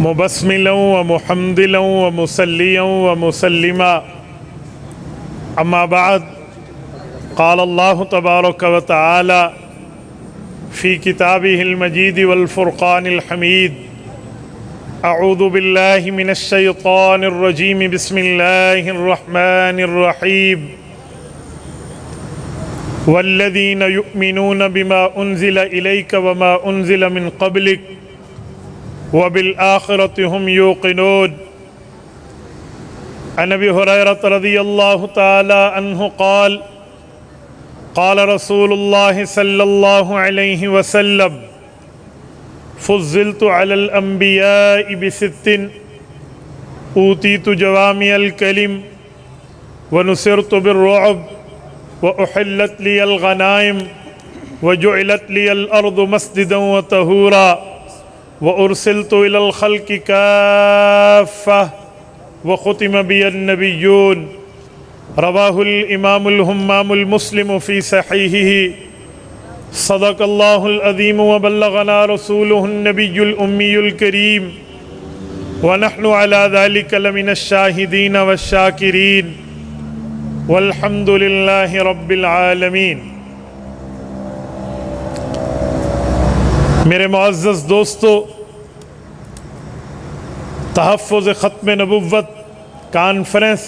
مبسملا ومحمدلا ومصليا ومسلما أما بعد قال الله تبارك وتعالى في كتابه المجيد والفرقان الحميد أعوذ بالله من الشيطان الرجيم بسم الله الرحمن الرحيم والذين يؤمنون بما أنزل إليك وما أنزل من قبلك وبالآخرة هم يوقنون عن أبي هريرة رضي الله تعالى عنه قال قال رسول الله صلى الله عليه وسلم فضلت على الأنبياء بست أوتيت جوامع الكلم ونصرت بالرعب وأحلت لي الغنائم وجعلت لي الأرض مسجدا وطهورا وأرسلت إلى الخلق كافة وختم بي النبيون رواه الإمام الهمام المسلم في صحيحه صدق الله العظيم وبلغنا رسوله النبي الأمي الكريم ونحن على ذلك لمن الشاهدين والشاكرين والحمد لله رب العالمین۔ میرے معزز دوستو، تحفظ ختم نبوت کانفرنس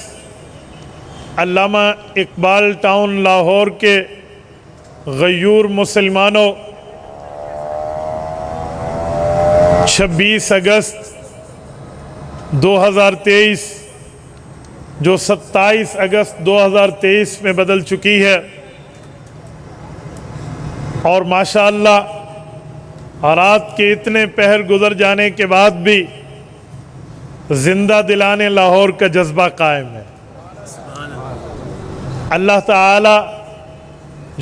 علامہ اقبال ٹاؤن لاہور کے غیور مسلمانوں، 26 اگست 2023 جو 27 اگست 2023 میں بدل چکی ہے، اور ماشاءاللہ رات کے اتنے پہر گزر جانے کے بعد بھی زندہ دلانے لاہور کا جذبہ قائم ہے۔ اللہ تعالی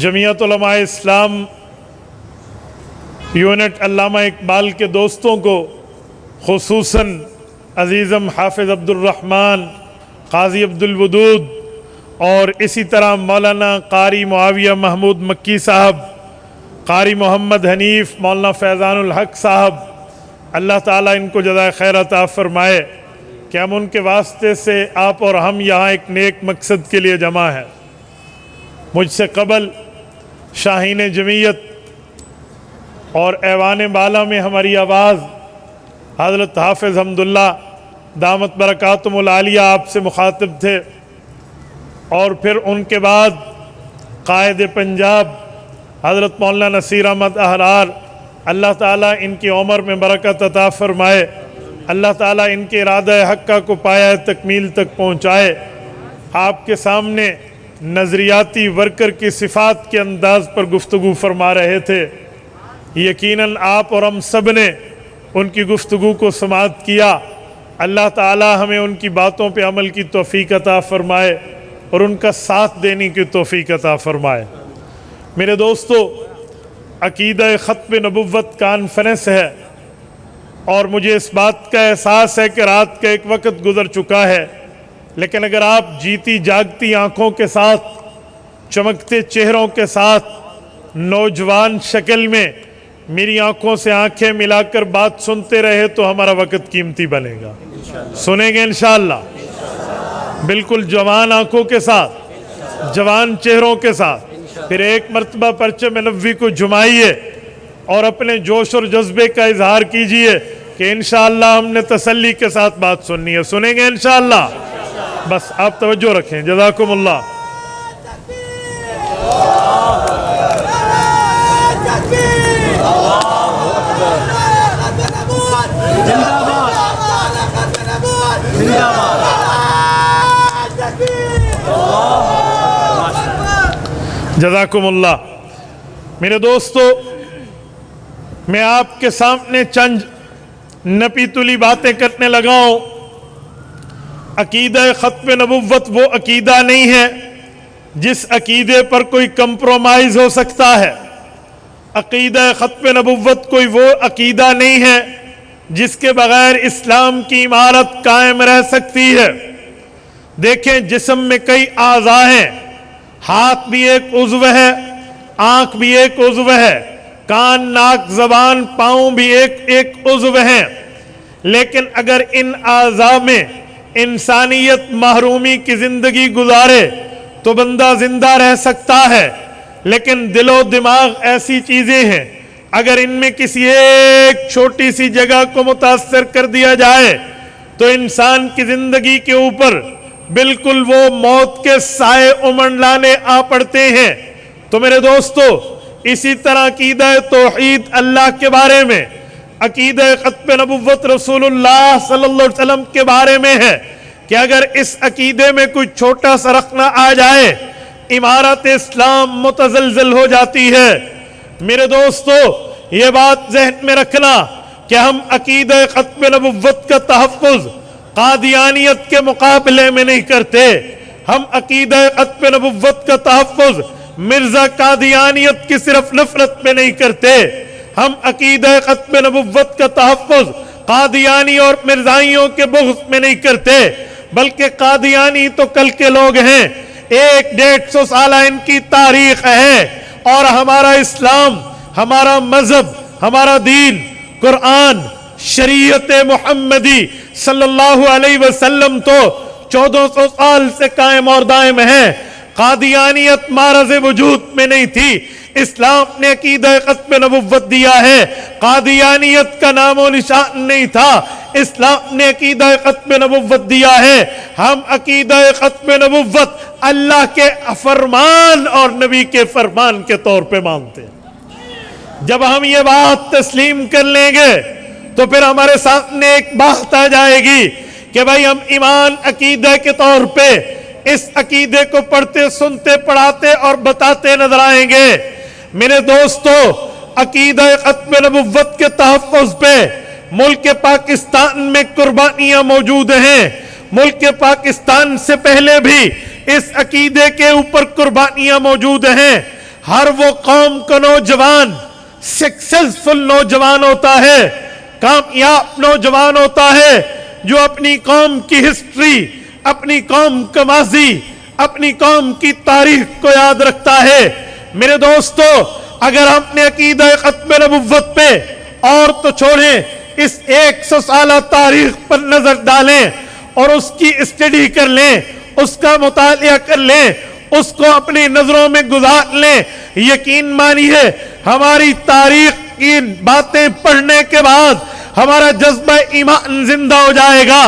جمعیت علماء اسلام یونٹ علامہ اقبال کے دوستوں کو، خصوصاً عزیزم حافظ عبد الرحمن، قاضی عبد الودود، اور اسی طرح مولانا قاری معاویہ محمود مکی صاحب، قاری محمد حنیف، مولانا فیضان الحق صاحب، اللہ تعالیٰ ان کو جزائے خیر عطا فرمائے کہ ہم ان کے واسطے سے آپ اور ہم یہاں ایک نیک مقصد کے لیے جمع ہیں۔ مجھ سے قبل شاہین جمعیت اور ایوان بالا میں ہماری آواز حضرت حافظ حمداللہ دامت برکاتہم العالیہ آپ سے مخاطب تھے، اور پھر ان کے بعد قائد پنجاب حضرت مولانا نصیر احمد احرار، اللہ تعالیٰ ان کی عمر میں برکت عطا فرمائے، اللہ تعالیٰ ان کے ارادہ حقہ کو پایہ تکمیل تک پہنچائے۔ آپ کے سامنے نظریاتی ورکر کی صفات کے انداز پر گفتگو فرما رہے تھے، یقیناً آپ اور ہم سب نے ان کی گفتگو کو سماعت کیا۔ اللہ تعالیٰ ہمیں ان کی باتوں پہ عمل کی توفیق عطا فرمائے اور ان کا ساتھ دینے کی توفیق عطا فرمائے۔ میرے دوستو، عقیدہ ختم نبوت کانفرنس ہے، اور مجھے اس بات کا احساس ہے کہ رات کا ایک وقت گزر چکا ہے، لیکن اگر آپ جیتی جاگتی آنکھوں کے ساتھ، چمکتے چہروں کے ساتھ، نوجوان شکل میں میری آنکھوں سے آنکھیں ملا کر بات سنتے رہے تو ہمارا وقت قیمتی بنے گا۔ سنیں گے انشاءاللہ؟ بالکل جوان آنکھوں کے ساتھ، جوان چہروں کے ساتھ۔ پھر ایک مرتبہ پرچم نبوی کو جمائیے اور اپنے جوش اور جذبے کا اظہار کیجئے کہ انشاءاللہ ہم نے تسلی کے ساتھ بات سننی ہے۔ سنیں گے انشاءاللہ؟ بس آپ توجہ رکھیں، جزاکم اللہ۔ جزاکم اللہ۔ میرے دوستو، میں آپ کے سامنے چند نپی تلی باتیں کرنے لگا ہوں۔ عقیدہ ختم نبوت وہ عقیدہ نہیں ہے جس عقیدے پر کوئی کمپرومائز ہو سکتا ہے۔ عقیدہ ختم نبوت کوئی وہ عقیدہ نہیں ہے جس کے بغیر اسلام کی عمارت قائم رہ سکتی ہے۔ دیکھیں، جسم میں کئی اعضاء ہیں، ہاتھ بھی ایک عضو ہے، آنکھ بھی ایک عضو ہے، کان، ناک، زبان، پاؤں بھی ایک عضو ہیں، لیکن اگر ان اعضاء میں انسانیت محرومی کی زندگی گزارے تو بندہ زندہ رہ سکتا ہے، لیکن دل و دماغ ایسی چیزیں ہیں اگر ان میں کسی ایک چھوٹی سی جگہ کو متاثر کر دیا جائے تو انسان کی زندگی کے اوپر بالکل وہ موت کے سائے امنڈلانے آ پڑتے ہیں۔ تو میرے دوستو، اسی طرح عقیدہ توحید اللہ کے بارے میں، عقیدہ ختم نبوت رسول اللہ صلی اللہ علیہ وسلم کے بارے میں ہے کہ اگر اس عقیدے میں کوئی چھوٹا سا رخنہ آ جائے عمارت اسلام متزلزل ہو جاتی ہے۔ میرے دوستو، یہ بات ذہن میں رکھنا کہ ہم عقیدہ ختم نبوت کا تحفظ قادیانیت کے مقابلے میں نہیں کرتے، ہم عقیدہ ختم نبوت کا تحفظ مرزا قادیانیت کی صرف نفرت میں نہیں کرتے، ہم عقیدہ ختم نبوت کا تحفظ قادیانی اور مرزائیوں کے بغض میں نہیں کرتے، بلکہ قادیانی تو کل کے لوگ ہیں، 100-150 سالہ ان کی تاریخ ہے، اور ہمارا اسلام، ہمارا مذہب، ہمارا دین، قرآن، شریعت محمدی صلی اللہ علیہ وسلم تو 1400 سال سے قائم اور دائم ہے۔ قادیانیت معرض وجود میں نہیں تھی، اسلام نے عقیدہ ختم نبوت دیا ہے، قادیانیت کا نام و نشان نہیں تھا، اسلام نے عقیدہ ختم نبوت دیا ہے۔ ہم عقیدہ ختم نبوت اللہ کے فرمان اور نبی کے فرمان کے طور پہ مانتے ہیں۔ جب ہم یہ بات تسلیم کر لیں گے تو پھر ہمارے سامنے ایک بات آ جائے گی کہ بھائی ہم ایمان عقیدہ کے طور پہ اس عقیدے کو پڑھتے، سنتے، پڑھاتے اور بتاتے نظر آئیں گے۔ میرے دوستو، عقیدہ ختم نبوت کے تحفظ پہ ملک پاکستان میں قربانیاں موجود ہیں، ملک پاکستان سے پہلے بھی اس عقیدے کے اوپر قربانیاں موجود ہیں۔ ہر وہ قوم کا نوجوان سکسیسفل نوجوان ہوتا ہے، کامیاب نوجوان ہوتا ہے جو اپنی قوم کی ہسٹری، اپنی قوم کا ماضی، اپنی قوم کی تاریخ کو یاد رکھتا ہے۔ میرے دوستو، اگر ہم نے عقیدہ ختم نبوت پہ اور تو چھوڑیں اس 100 سالہ تاریخ پر نظر ڈالیں اور اس کی اسٹڈی کر لیں، اس کا مطالعہ کر لیں، اس کو اپنی نظروں میں گزار لیں، یقین مانیے ہماری تاریخ کی باتیں پڑھنے کے بعد ہمارا جذبہ ایمان زندہ ہو جائے گا۔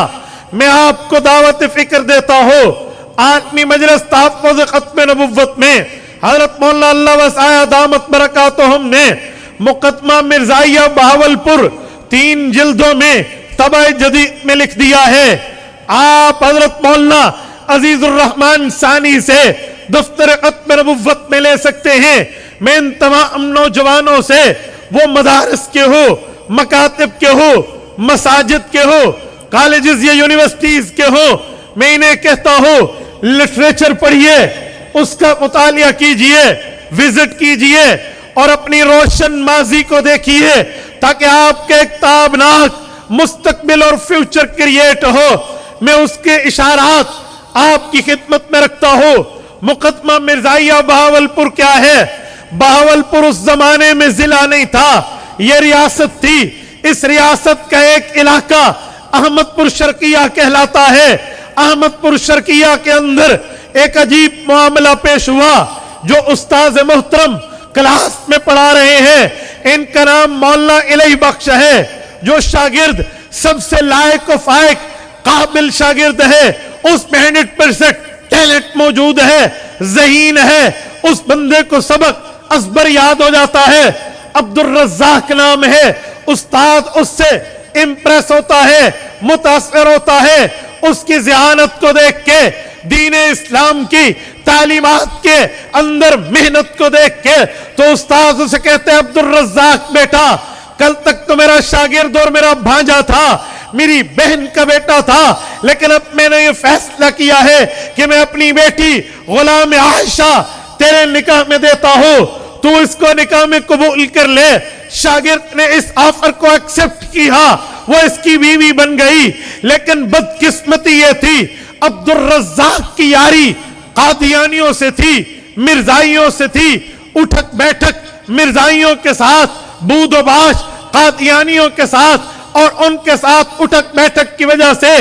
میں آپ کو دعوت فکر دیتا ہوں، عالمی مجلس تحفظ ختم نبوت میں حضرت مولانا اللہ وسعہ دامت برکاتہم نے مقدمہ مرزائیہ بہاولپور 3 جلدوں میں طبع جدید میں لکھ دیا ہے۔ آپ حضرت مولانا عزیز الرحمن ثانی سے دفتر ختم نبوت میں لے سکتے ہیں۔ میں ان تمام نوجوانوں سے، وہ مدارس کے ہو، مکاتب کے ہو، مساجد کے ہو، کالجز یا یونیورسٹیز کے ہو، میں انہیں کہتا ہوں لٹریچر پڑھیے، اس کا مطالعہ کیجئے، وزٹ کیجئے اور اپنی روشن ماضی کو دیکھیے تاکہ آپ کے ایک تابناک مستقبل اور فیوچر کریٹ ہو۔ میں اس کے اشارات آپ کی خدمت میں رکھتا ہوں۔ مقدمہ مرزائیہ بہاولپور کیا ہے؟ بہاولپور اس زمانے میں ضلع نہیں تھا، یہ ریاست تھی۔ اس ریاست کا ایک علاقہ احمد پور شرقیہ کہلاتا ہے۔ احمد پور شرقیہ کے اندر ایک عجیب معاملہ پیش ہوا۔ جو استاذ محترم کلاس میں پڑھا رہے ہیں ان کا نام مولانا الہی بخش ہے، جو شاگرد سب سے لائق و فائق قابل شاگرد ہے، اس میں 100% ٹیلنٹ موجود ہے، ذہین ہے، اس بندے کو سبق ازبر یاد ہو جاتا ہے۔ عبدالرزاق نام ہے، استاد اس سے امپریس ہوتا ہے، متاثر ہوتا ہے، اس کی ذہانت کو دیکھ کے، دین اسلام کی تعلیمات کے اندر محنت کو دیکھ کے، تو استاد اسے کہتے ہیں عبدالرزاق بیٹا، کل تک تو میرا شاگرد اور میرا بھانجا تھا، میری بہن کا بیٹا تھا، لیکن اب میں نے یہ فیصلہ کیا ہے کہ میں اپنی بیٹی غلام عائشہ تیرے نکاح میں دیتا ہوں، تو اس کو نکاح میں قبول کر لے۔ شاگرد نے اس آفر کو ایکسپٹ کیا، وہ اس کی بیوی بن گئی، لیکن بدقسمتی یہ تھی عبدالرزاق کی یاری قادیانیوں سے تھی، مرزائیوں سے تھی، اٹھک بیٹھک مرزائیوں کے ساتھ، بود و باش قادیانیوں کے ساتھ، اور ان کے ساتھ اٹھک بیٹھک کی وجہ سے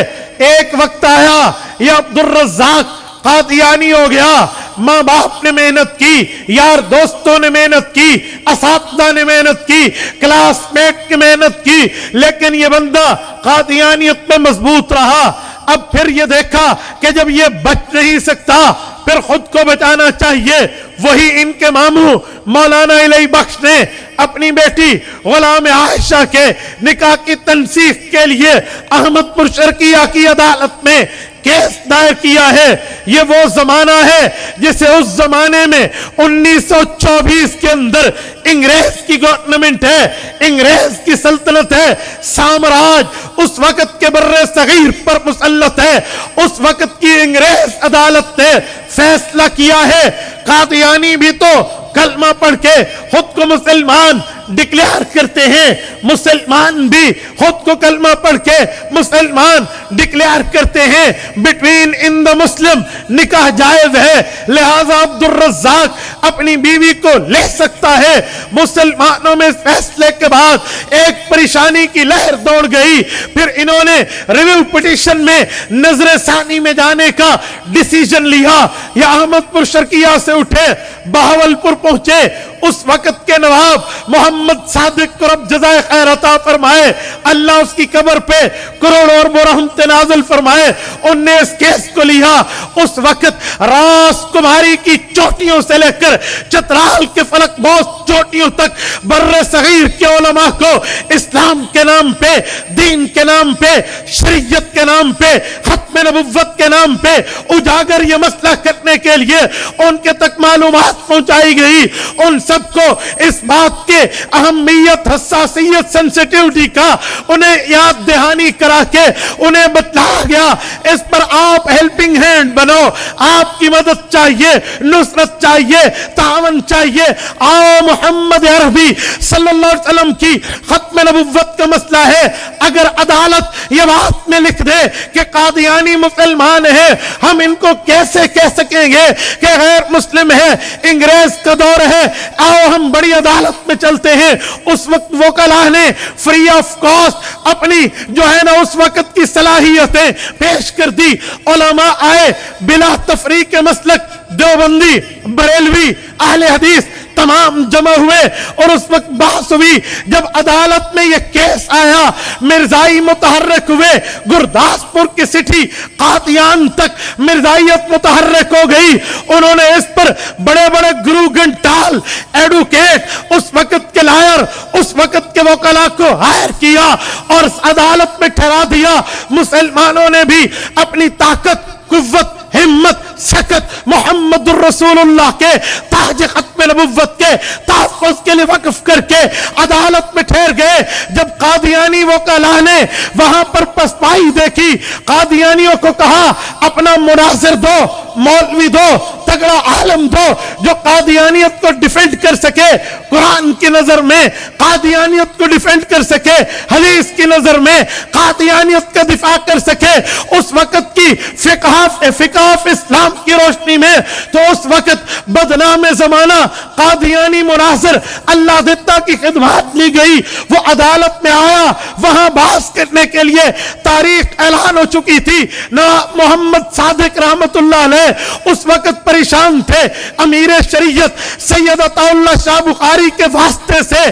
ایک وقت آیا یہ عبدالرزاق قادیانی ہو گیا. ماں باپ نے محنت کی, یار دوستوں نے محنت کی, اساتذہ نے محنت کی, کلاس میٹ نے محنت کی, لیکن یہ بندہ قادیانیت میں مضبوط رہا. اب پھر یہ دیکھا کہ جب یہ بچ نہیں سکتا پھر خود کو بچانا چاہیے. وہی ان کے ماموں مولانا الہی بخش نے اپنی بیٹی غلام عائشہ کے نکاح کی تنسیخ کے لیے احمد پور شرقیہ کی عدالت میں کیس دائر کیا ہے. یہ وہ زمانہ ہے جسے اس زمانے میں 1924 کے اندر انگریز کی گورنمنٹ ہے, انگریز کی سلطنت ہے, سامراج اس وقت کے بر صغیر پر مسلط ہے. اس وقت کی انگریز عدالت نے فیصلہ کیا ہے قادیانی بھی تو کلمہ پڑھ کے خود کو مسلمان ڈکلیئر کرتے ہیں, مسلمان بھی خود کو کلمہ پڑھ کے مسلمان ڈکلیئر کرتے ہیں. بٹوین ان دا مسلم نکاح جائز ہے, لہذا عبدالرزاق اپنی بیوی کو لے سکتا ہے. مسلمانوں میں فیصلے کے بعد ایک پریشانی کی لہر دوڑ گئی. پھر انہوں نے ریویو پٹیشن میں نظر ثانی میں جانے کا ڈیسیجن لیا. یا احمد پور شرقیہ سے اٹھے, بہاولپور پہنچے. اس وقت کے نواب محمد صادق کو رب جزائے خیر عطا فرمائے, اللہ اس کی قبر پہ کروڑ اور برحمت نازل فرمائے. انہوں نے اس کیس کو لیا. اس وقت راس کماری کی چوٹیوں سے لے کر چترال کے فلک بوس چوٹیوں تک بر صغیر کے علماء کو اسلام کے نام پہ, دین کے نام پہ, شریعت کے نام پہ, ختم نبوت کے نام پہ اجاگر یہ مسئلہ کرنے کے لیے ان کے تک معلومات پہنچائی گئی. ان سب کو اس بات کے اہمیت, حساسیت, سینسیٹیوٹی کا انہیں یاد دہانی کرا کے انہیں بتلایا گیا اس پر آپ ہیلپنگ ہینڈ بنو, آپ کی مدد چاہیے, نصرت چاہیے, تعاون چاہیے. آؤ محمد عربی صلی اللہ علیہ وسلم کی ختم نبوت کا مسئلہ ہے. اگر عدالت یہ بات میں لکھ دے کہ قادیانی مسلمان ہے, ہم ان کو کیسے کہہ سکیں گے کہ غیر مسلم ہے, انگریز کا دور ہے, آؤ ہم بڑی عدالت میں چلتے ہیں. اس وقت وکلاء نے فری آف کاسٹ اپنی جو ہے نا اس وقت کی صلاحیتیں پیش کر دی. علماء آئے بلا تفریق مسلک, دیوبندی, بریلوی, اہل حدیث تمام جمع ہوئے اور اس وقت بحث ہوئی. جب عدالت میں یہ کیس آیا مرزائی متحرک ہوئے, گرداسپور کی سٹی قادیان تک مرزائیت متحرک ہو گئی. انہوں نے اس پر بڑے بڑے گرو گھنٹال ایڈوکیٹ, اس وقت کے لائر, اس وقت کے وکلاء کو ہائر کیا اور عدالت میں ٹھہرا دیا. مسلمانوں نے بھی اپنی طاقت, قوت, ہمت, سکت محمد الرسول اللہ کے تاج ختم نبوت کے تحفظ کے لیے وقف کر کے عدالت میں ٹھہر گئے. جب قادیانی وکلاء نے وہاں پر پسپائی دیکھی, قادیانیوں کو کہا اپنا مناظر دو, مولوی دو, تگڑا عالم دو جو قادیانیت کو ڈیفینڈ کر سکے, قرآن کی نظر میں قادیانیت کو ڈیفینڈ کر سکے, حدیث کی نظر میں قادیانیت کا دفاع کر سکے. اس وقت کی فقہ اسلام کی روشنی میں تو اس وقت بدنام زمانہ قادیانی مناظر اللہ دیتا کی خدمات لی گئی. وہ عدالت میں آیا, وہاں بحث کرنے کے لیے تاریخ اعلان ہو چکی تھی. محمد صادق رحمت اللہ علیہ اس وقت پریشان تھے. امیر شریعت سید عطا اللہ شاہ بخاری کے واسطے سے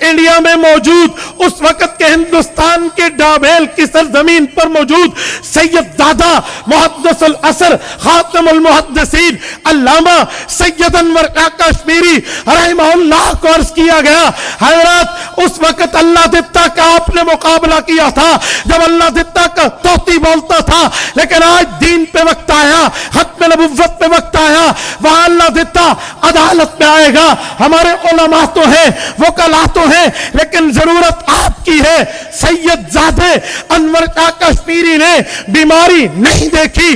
انڈیا میں موجود, اس وقت کے ہندوستان کے ڈابیل کی سرزمین پر موجود سید زادہ محدث العصر خاتم المحدثین علامہ سید انور کشمیری رحمہ اللہ کو عرض کیا گیا, حضرات اس وقت اللہ دیتا کا آپ نے مقابلہ کیا تھا جب اللہ دیتا کا توتی بولتا تھا, لیکن آج دین پہ وقت آیا, ختم نبوت پہ وقت آیا, وہاں اللہ دیتا عدالت میں آئے گا. ہمارے علماء تو ہیں, وکلاء تو ہیں, لیکن ضرورت آپ کی ہے. سید زادہ انور کشمیری نے بیماری نہیں دیکھی,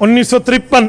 1953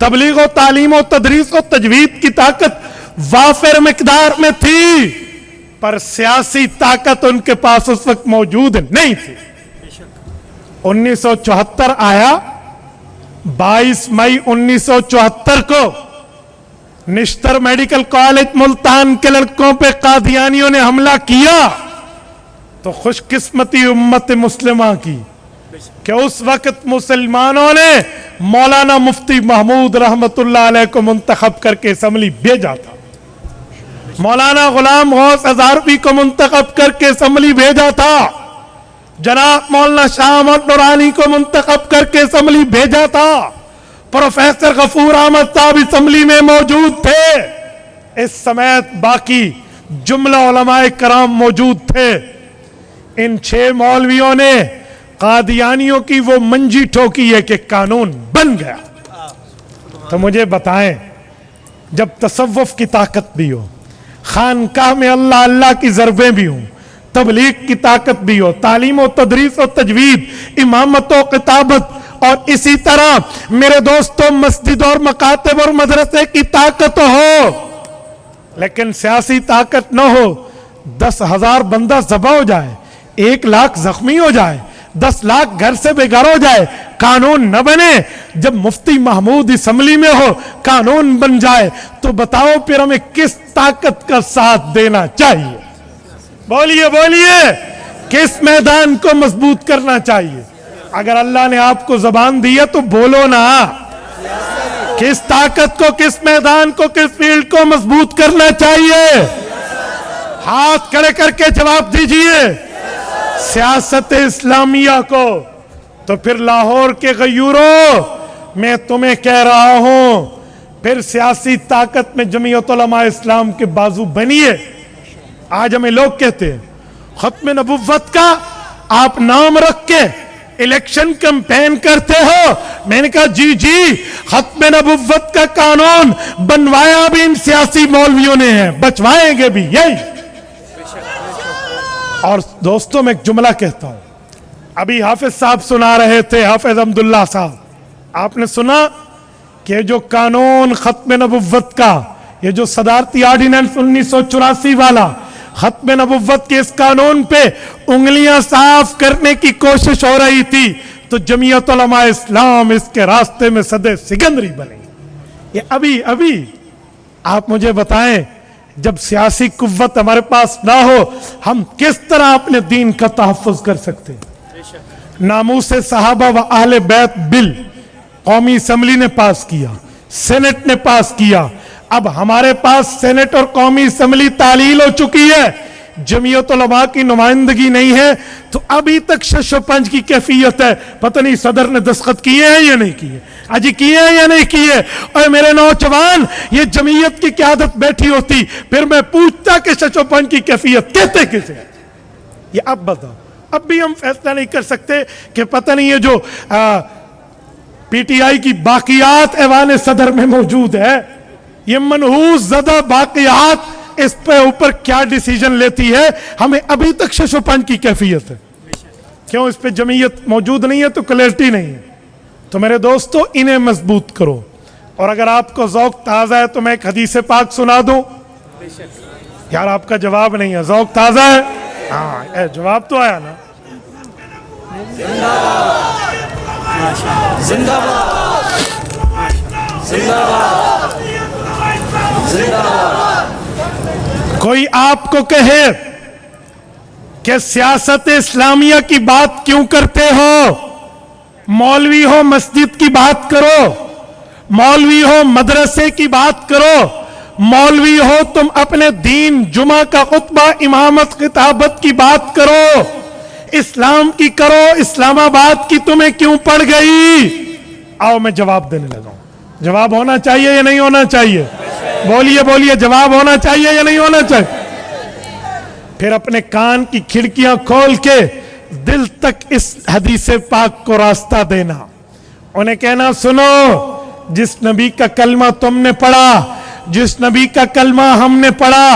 تبلیغ و تعلیم و تدریس و تجوید کی طاقت وافر مقدار میں تھی، پر سیاسی طاقت ان کے پاس اس وقت موجود نہیں تھی۔ 1974 آیا، 22 مئی 1974 کو نشتر میڈیکل کالج ملتان کے لڑکوں پہ قادیانیوں نے حملہ کیا، تو خوش قسمتی امت مسلمہ کی کہ اس وقت مسلمانوں نے مولانا مفتی محمود رحمت اللہ علیہ کو منتخب کر کے اسمبلی بھیجا تھا، مولانا غلام غوث ہزاروی کو منتخب کر کے اسمبلی بھیجا تھا، جناب مولانا شاہ احمد نورانی کو منتخب کر کے اسمبلی بھیجا تھا، پروفیسر غفور احمد صاحب اسمبلی میں موجود تھے، اس سمیت باقی جملہ علماء کرام موجود تھے۔ ان 6 مولویوں نے قادیانیوں کی وہ منجی ٹھوکی ہے کہ قانون بن گیا۔ تو مجھے بتائیں، جب تصوف کی طاقت بھی ہو، خانقاہ میں اللہ اللہ کی ضربیں بھی ہوں، تبلیغ کی طاقت بھی ہو، تعلیم و تدریس و تجوید، امامت و خطابت، اور اسی طرح میرے دوستوں مسجد اور مکاتب اور مدرسے کی طاقت ہو، لیکن سیاسی طاقت نہ ہو، 10,000 بندہ ذبح ہو جائے، 1 لاکھ زخمی ہو جائے، 10 لاکھ گھر سے بے گھر ہو جائے، قانون نہ بنے، جب مفتی محمود اسمبلی میں ہو قانون بن جائے، تو بتاؤ پھر ہمیں کس طاقت کا ساتھ دینا چاہیے؟ بولیے بولیے، کس میدان کو مضبوط کرنا چاہیے؟ اگر اللہ نے آپ کو زبان دی ہے تو بولو نا، کس طاقت کو، کس میدان کو، کس فیلڈ کو مضبوط کرنا چاہیے؟ ہاتھ کھڑے کر کے جواب دیجئے۔ سیاست اسلامیہ کو۔ تو پھر لاہور کے غیوروں، میں تمہیں کہہ رہا ہوں، پھر سیاسی طاقت میں جمعیت علماء اسلام کے بازو بنیے۔ آج ہمیں لوگ کہتے ہیں ختم نبوت کا آپ نام رکھ کے الیکشن کمپین کرتے ہو، میں نے کہا جی ختم نبوت کا قانون بنوایا بھی ان سیاسی مولویوں نے ہے، بچوائیں گے بھی یہی۔ اور دوستوں میں ایک جملہ کہتا ہوں، ابھی حافظ صاحب سنا رہے تھے، حافظ عبداللہ صاحب، آپ نے سنا کہ جو قانون ختم نبوت کا، یہ جو صدارتی آرڈیننس 1984 والا ختم نبوت کے اس قانون پہ انگلیاں صاف کرنے کی کوشش ہو رہی تھی، تو جمعیت علماء اسلام اس کے راستے میں صدے سکندری بنے۔ یہ ابھی آپ مجھے بتائیں، جب سیاسی قوت ہمارے پاس نہ ہو، ہم کس طرح اپنے دین کا تحفظ کر سکتے ہیں؟ ناموس صحابہ و اہل بیت بل قومی اسمبلی نے پاس کیا، سینٹ نے پاس کیا، اب ہمارے پاس سینٹ اور قومی اسمبلی تعلیل ہو چکی ہے، جمعیت علماء کی نمائندگی نہیں ہے، تو ابھی تک شش و پنج کی کیفیت ہے، پتہ نہیں صدر نے دستخط کیے ہیں یا نہیں کیے، اجی کیے ہیں یا نہیں کیے۔ اور میرے نوجوان، یہ جمعیت کی قیادت بیٹھی ہوتی، پھر میں پوچھتا کہ شش و پنج کی کیفیت کہتے کسے؟ یہ اب بتاؤ، اب بھی ہم فیصلہ نہیں کر سکتے کہ پتہ نہیں یہ جو پی ٹی آئی کی باقیات ایوان صدر میں موجود ہے، یہ منحوس زدہ باقیات اس پہ اوپر کیا ڈیسیجن لیتی ہے، ہمیں ابھی تک شش و پنج کی کیفیت ہے۔ کیوں؟ اس پہ جمعیت موجود نہیں ہے تو کلیئرٹی نہیں ہے۔ تو میرے دوستو، انہیں مضبوط کرو۔ اور اگر آپ کو ذوق تازہ ہے تو میں ایک حدیث پاک سنا دوں؟ یار آپ کا جواب نہیں ہے، ذوق تازہ ہے؟ ہاں جواب تو آیا نا۔ زندہ باد، زندہ باد، زندہ باد۔ کوئی آپ کو کہے کہ سیاست اسلامیہ کی بات کیوں کرتے ہو؟ مولوی ہو مسجد کی بات کرو، مولوی ہو مدرسے کی بات کرو، مولوی ہو تم اپنے دین جمعہ کا خطبہ امامت خطابت کی بات کرو، اسلام کی کرو، اسلام آباد کی تمہیں کیوں پڑ گئی؟ آؤ میں جواب دینے لگا ہوں۔ جواب ہونا چاہیے یا نہیں ہونا چاہیے؟ بولیے بولیے، جواب ہونا چاہیے یا نہیں ہونا چاہیے؟ پھر اپنے کان کی کھڑکیاں کھول کے دل تک اس حدیث پاک کو راستہ دینا، انہیں کہنا سنو، جس نبی کا کلمہ تم نے پڑھا جس نبی کا کلمہ ہم نے پڑھا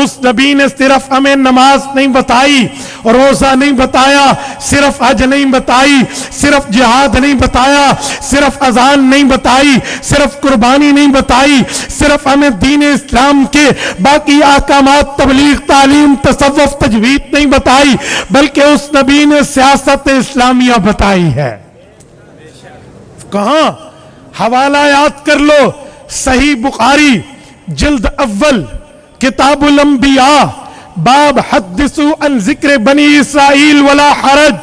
اس نبی نے صرف ہمیں نماز نہیں بتائی، روزہ نہیں بتایا، صرف حج نہیں بتائی، صرف جہاد نہیں بتایا، صرف اذان نہیں بتائی، صرف قربانی نہیں بتائی، صرف ہمیں دین اسلام کے باقی احکامات، تبلیغ، تعلیم، تصوف، تجوید نہیں بتائی، بلکہ اس نبی نے سیاست اسلامیہ بتائی ہے۔ کہاں؟ حوالہ یاد کر لو، صحیح بخاری جلد اول کتاب الانبیاء باب حدثوا عن ذکر بنی اسرائیل ولا حرج۔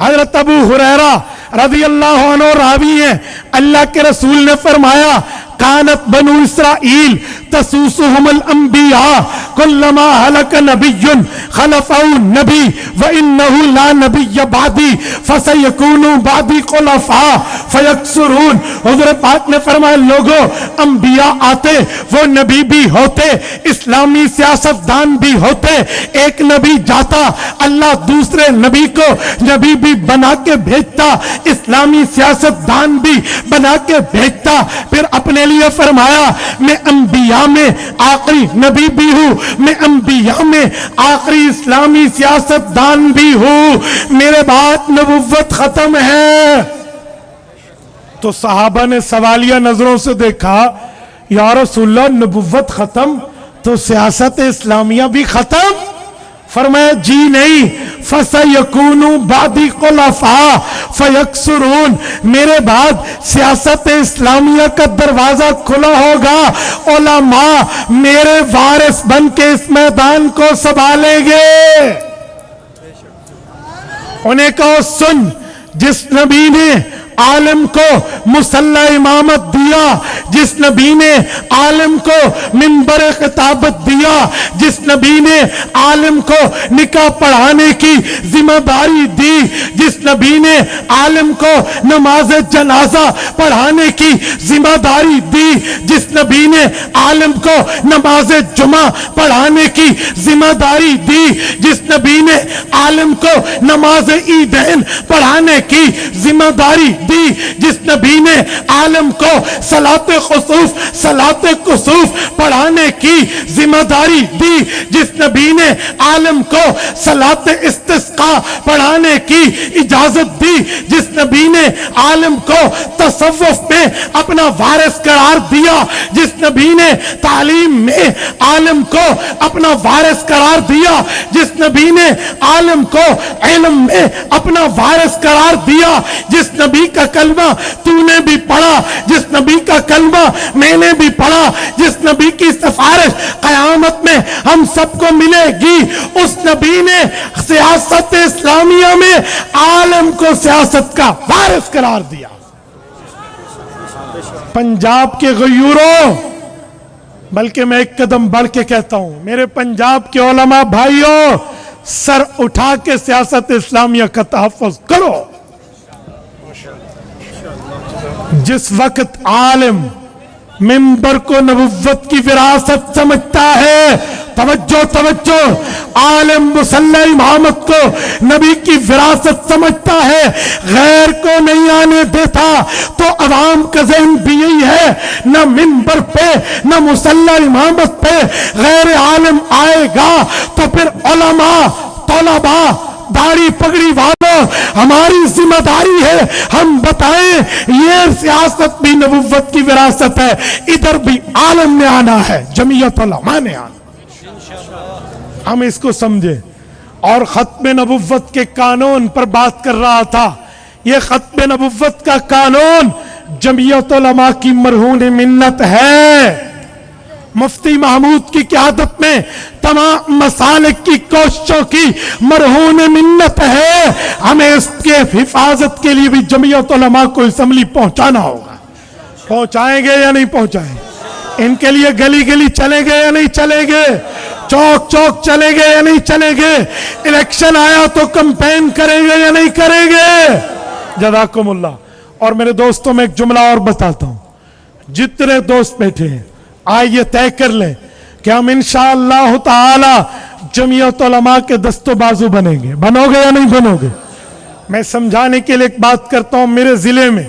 حضرت ابو ہریرہ رضی اللہ عنہ راوی ہیں، اللہ کے رسول نے فرمایا کانت بنو اسرائیل تسوسهم الانبیاء کلما ہلک نبی خلفہ نبی وانہ لا نبی بعدی فسیکون بعدی خلفاء فیکسرون۔ حضور پاک نے فرمایا لوگوں انبیاء آتے وہ نبی بھی ہوتے، اسلامی سیاست دان بھی ہوتے، ایک نبی جاتا اللہ دوسرے نبی کو نبی بھی بنا کے بھیجتا، اسلامی سیاست دان بھی بنا کے بھیجتا۔ پھر اپنے لیے فرمایا میں انبیاء میں آخری نبی بھی ہوں، میں انبیاء میں آخری اسلامی سیاست دان بھی ہوں، میرے بعد نبوت ختم ہے۔ تو صحابہ نے سوالیہ نظروں سے دیکھا یا رسول اللہ نبوت ختم تو سیاست اسلامیہ بھی ختم؟ فرمایا جی نہیں، فَسَيَكُونُ بَعْدِي خُلَفَاءَ فَيَكْسُرُونَ، میرے بعد سیاست اسلامیہ کا دروازہ کھلا ہوگا، علماء میرے وارث بن کے اس میدان کو سنبھالیں گے۔ انہیں کہو سن، جس نبی نے عالم کو مصلی امامت دیا، جس نبی نے عالم کو منبر خطابت دیا، جس نبی نے عالم کو نکاح پڑھانے کی ذمہ داری دی، جس نبی نے عالم کو نماز جنازہ پڑھانے کی ذمہ داری دی، جس نبی نے عالم کو نماز جمعہ پڑھانے کی ذمہ داری دی، جس نبی نے عالم کو نماز عیدین پڑھانے کی ذمہ داری دی، جس نبی نے عالم کو صلاۃ خسوف صلاۃ کسوف پڑھانے کی ذمہ داری دی، جس نبی نے عالم کو صلاۃ استسقاء پڑھانے کی اجازت دی، جس نبی نے عالم کو تصوف میں اپنا وارث قرار دیا، جس نبی نے تعلیم میں عالم کو اپنا وارث قرار دیا، جس نبی نے عالم کو علم میں اپنا وارث قرار دیا، جس نبی کا کلمہ تو نے بھی پڑھا، جس نبی کا کلمہ میں نے بھی پڑھا، جس نبی کی سفارش قیامت میں ہم سب کو ملے گی، اس نبی نے سیاست اسلامیہ میں عالم کو سیاست کا وارث قرار دیا۔ پنجاب کے غیوروں، بلکہ میں ایک قدم بڑھ کے کہتا ہوں میرے پنجاب کے علماء بھائیوں، سر اٹھا کے سیاست اسلامیہ کا تحفظ کرو۔ جس وقت عالم منبر کو نبوت کی وراثت سمجھتا ہے، توجہ توجہ، عالم مصلی امامت کو نبی کی وراثت سمجھتا ہے، غیر کو نہیں آنے دیتا، تو عوام کا ذہن بھی یہی ہے، نہ منبر پہ نہ مصلی امامت پہ غیر عالم آئے گا، تو پھر علماء، طلباء، داڑھی پگڑی والوں، ہماری ذمہ داری ہے ہم بتائیں یہ سیاست بھی نبوت کی وراثت ہے، ادھر بھی عالم نے آنا ہے، جمعیت علماء نے آنا، ہم اس کو سمجھیں۔ اور ختم نبوت کے قانون پر بات کر رہا تھا، یہ ختم نبوت کا قانون جمعیت علماء کی مرہون منت ہے، مفتی محمود کی قیادت میں تمام مسالک کی کوششوں کی مرہون منت ہے، ہمیں اس کے حفاظت کے لیے بھی جمعیت علماء کو اسمبلی پہنچانا ہوگا۔ پہنچائیں گے یا نہیں پہنچائیں گے؟ ان کے لیے گلی گلی چلیں گے یا نہیں چلیں گے؟ چوک چوک چلیں گے یا نہیں چلیں گے؟ الیکشن آیا تو کمپین کریں گے یا نہیں کریں گے؟ جزاکم اللہ۔ اور میرے دوستوں میں ایک جملہ اور بتاتا ہوں، جتنے دوست بیٹھے ہیں آئیے طے کر لیں کہ ہم انشاءاللہ تعالی جمعیت علماء کے دست و بازو بنیں گے۔ بنو گے یا نہیں بنو گے؟ میں سمجھانے کے لیے ایک بات کرتا ہوں، میرے ضلع میں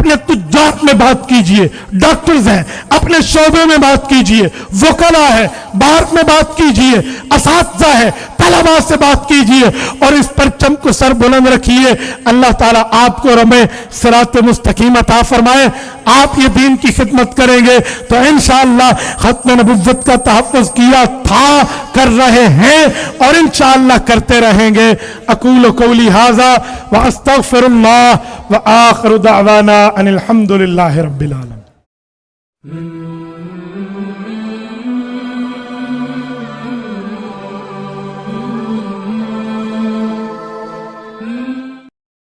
اپنے تجار میں بات کیجئے، ڈاکٹرز ہیں اپنے شعبے میں بات کیجئے، وکلا ہے باہر میں بات کیجئے، اساتذہ ہے طلباء سے بات کیجئے، اور اس پرچم کو سر بلند رکھیے۔ اللہ تعالیٰ آپ کو اور ہمیں صراط مستقیم عطا فرمائے۔ آپ یہ دین کی خدمت کریں گے تو انشاءاللہ ختم نبوت کا تحفظ کیا تھا، کر رہے ہیں اور انشاءاللہ کرتے رہیں گے۔ اقول قولی ھذا واستغفر اللہ وآخر دعوانا ان الحمد للہ رب العالمین۔